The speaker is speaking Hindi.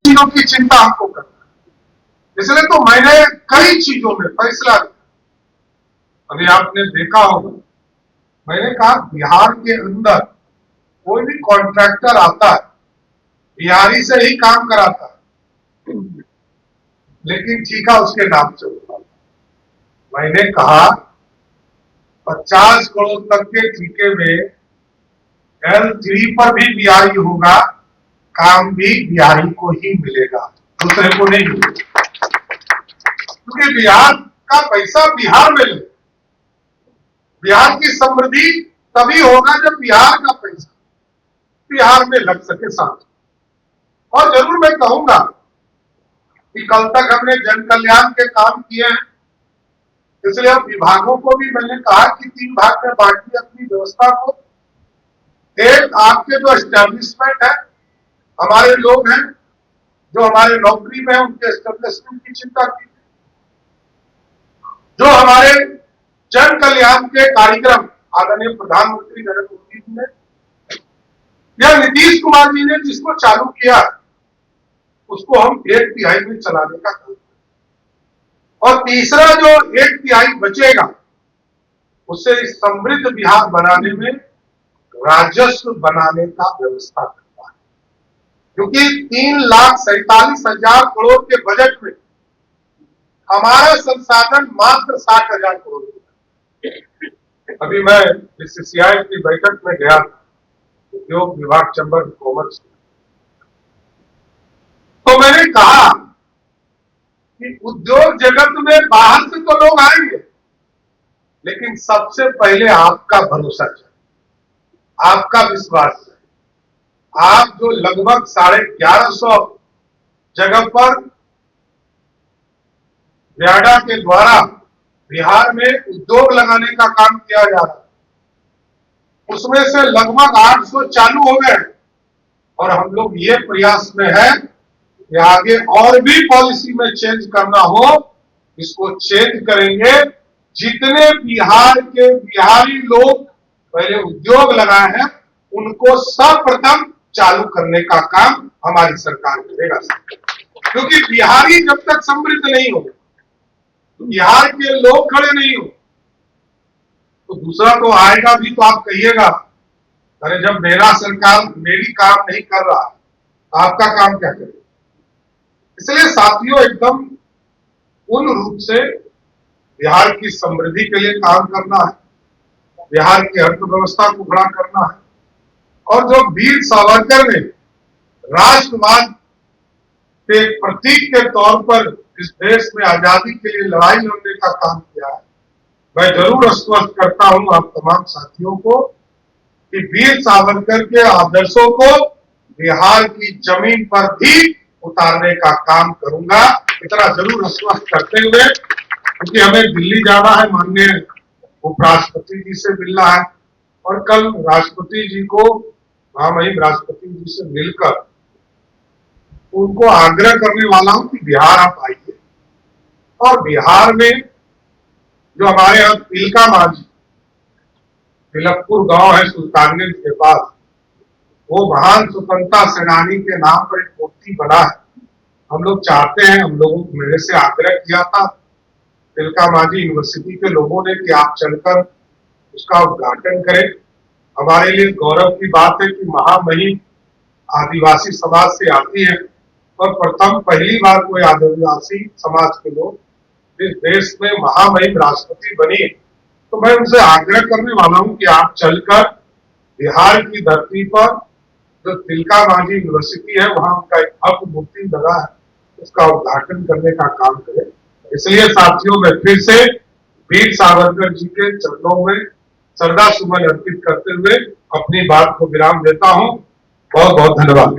चीजों की चिंता हमको करना है। इसलिए तो मैंने कई चीजों में फैसला लिया। अभी आपने देखा होगा, मैंने कहा बिहार के अंदर कोई भी कॉन्ट्रैक्टर आता है बिहारी से ही काम कराता है, लेकिन ठीका उसके नाम से होता है। मैंने कहा 50 करोड़ तक के ठीके में L3 पर भी बिहारी होगा, काम भी बिहारी को ही मिलेगा, दूसरे को नहीं मिलेगा, क्योंकि बिहार का पैसा बिहार में लगे। बिहार की समृद्धि तभी होगा जब बिहार का पैसा बिहार में लग सके साथ। और जरूर मैं कहूंगा कि कल तक हमने जन कल्याण के काम किए हैं, इसलिए अब विभागों को भी मैंने कहा कि 3 भाग में बांटिए अपनी व्यवस्था को। एक, आपके जो एस्टेब्लिशमेंट है, हमारे लोग हैं जो हमारे नौकरी में है, उनके एस्टेब्लिशमेंट की चिंता कीजिए। जो हमारे जन कल्याण के कार्यक्रम आदरणीय प्रधानमंत्री नरेंद्र मोदी जी ने या नीतीश कुमार जी ने जिसको चालू किया, उसको हम 1/3 में चलाने का काम करें। और तीसरा, जो 1/3 बचेगा, उससे समृद्ध बिहार बनाने में राजस्व बनाने का व्यवस्था करना है, क्योंकि 3,47,000 करोड़ के बजट में हमारा संसाधन मात्र 60,000 करोड़ है। अभी मैं बीसीसीआई की बैठक में गया था, उद्योग विभाग चैम्बर ऑफ कॉमर्स, तो मैंने कहा कि उद्योग जगत में बाहर से तो लोग आएंगे, लेकिन सबसे पहले आपका भरोसा चाहिए, आपका विश्वास चाहिए। आप जो लगभग 1150 जगह पर व्याडा के द्वारा बिहार में उद्योग लगाने का काम किया जा रहा है, उसमें से लगभग 800 चालू हो गए, और हम लोग ये प्रयास में है कि आगे और भी पॉलिसी में चेंज करना हो, इसको चेंज करेंगे। जितने बिहार के बिहारी लोग पहले उद्योग लगाए हैं, उनको सर्वप्रथम चालू करने का काम हमारी सरकार करेगा, क्योंकि बिहारी जब तक समृद्ध नहीं हो, बिहार के लोग खड़े नहीं हो, तो दूसरा तो आएगा भी तो आप कहिएगा, अरे जब मेरा सरकार मेरी काम नहीं कर रहा, तो आपका काम क्या करेगा। इसलिए साथियों, एकदम पूर्ण रूप से बिहार की समृद्धि के लिए काम करना है, बिहार की अर्थव्यवस्था को खड़ा करना है। और जो वीर सावरकर ने राष्ट्रवाद के प्रतीक के तौर पर इस देश में आजादी के लिए लड़ाई लड़ने का काम किया है, मैं जरूर आश्वस्त करता हूं आप तमाम साथियों को कि वीर सावरकर के आदर्शों को बिहार की जमीन पर भी उतारने का काम करूंगा, इतना जरूर आश्वस्त करते हुए, क्योंकि हमें दिल्ली जाना है, माननीय उपराष्ट्रपति जी से मिलना है, और कल राष्ट्रपति जी को, महामहिम राष्ट्रपति जी से मिलकर उनको आग्रह करने वाला हूं कि बिहार आप आइए। और बिहार में जो हमारे यहाँ तिलका मांझी, तिलकपुर गांव है सुल्तानगंज के पास, वो महान स्वतंत्रता सेनानी के नाम पर एक मूर्ति बना है। हम लोग चाहते हैं, हम लोगों को मेरे से आग्रह किया था तिलका मांझी यूनिवर्सिटी के लोगों ने कि आप चलकर उसका उद्घाटन करें। हमारे लिए गौरव की बात है कि महामहिम आदिवासी समाज से आती है, और प्रथम पहली बार कोई आदिवासी समाज के लोग इस देश में महामहिम राष्ट्रपति बनी। तो मैं उनसे आग्रह करने वाला हूं कि आप चलकर बिहार की धरती पर जो तिलका मांझी यूनिवर्सिटी है, वहां उनका एक भव्य मूर्ति लगा है, उसका उद्घाटन करने का काम करें। इसलिए साथियों, मैं फिर से वीर सावरकर जी के चरणों में श्रद्धा सुमन अर्पित करते हुए अपनी बात को विराम देता हूं। बहुत बहुत धन्यवाद।